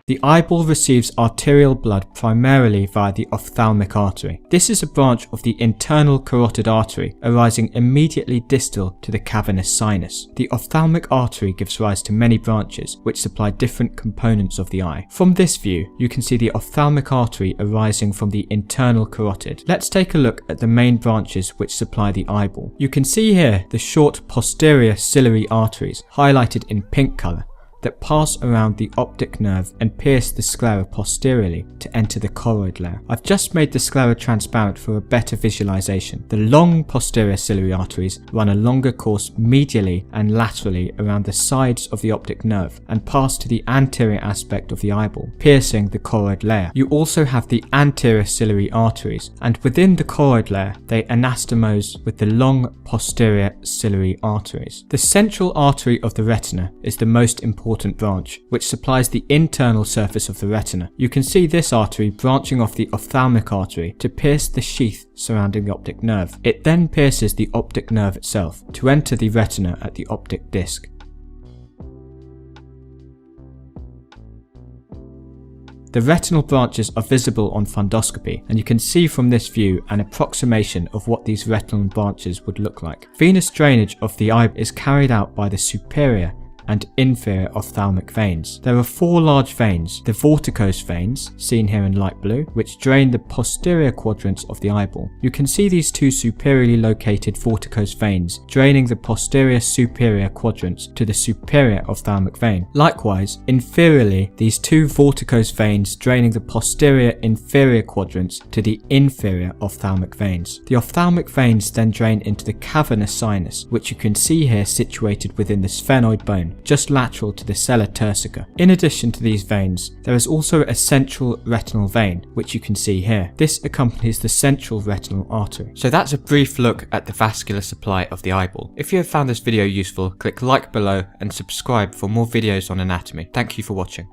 The eyeball receives arterial blood primarily via the ophthalmic artery. This is a branch of the internal carotid artery arising immediately distal to the cavernous sinus. The ophthalmic artery gives rise to many branches which supply different components of the eye. From this view, you can see the ophthalmic artery arising from the internal carotid. Let's take a look at the main branches which supply the eyeball. You can see here the short posterior ciliary arteries, highlighted in pink colour, that pass around the optic nerve and pierce the sclera posteriorly to enter the choroid layer. I've just made the sclera transparent for a better visualization. The long posterior ciliary arteries run a longer course medially and laterally around the sides of the optic nerve and pass to the anterior aspect of the eyeball, piercing the choroid layer. You also have the anterior ciliary arteries, and within the choroid layer they anastomose with the long posterior ciliary arteries. The central artery of the retina is the most important branch, which supplies the internal surface of the retina. You can see this artery branching off the ophthalmic artery to pierce the sheath surrounding the optic nerve. It then pierces the optic nerve itself to enter the retina at the optic disc. The retinal branches are visible on fundoscopy, and you can see from this view an approximation of what these retinal branches would look like. Venous drainage of the eye is carried out by the superior and inferior ophthalmic veins. There are 4 large veins: the vorticose veins, seen here in light blue, which drain the posterior quadrants of the eyeball. You can see these 2 superiorly located vorticose veins draining the posterior superior quadrants to the superior ophthalmic vein. Likewise, inferiorly, these 2 vorticose veins draining the posterior inferior quadrants to the inferior ophthalmic veins. The ophthalmic veins then drain into the cavernous sinus, which you can see here situated within the sphenoid bone, just lateral to the sella turcica. In addition to these veins, there is also a central retinal vein, which you can see here. This accompanies the central retinal artery. So that's a brief look at the vascular supply of the eyeball. If you have found this video useful, click like below and subscribe for more videos on anatomy. Thank you for watching.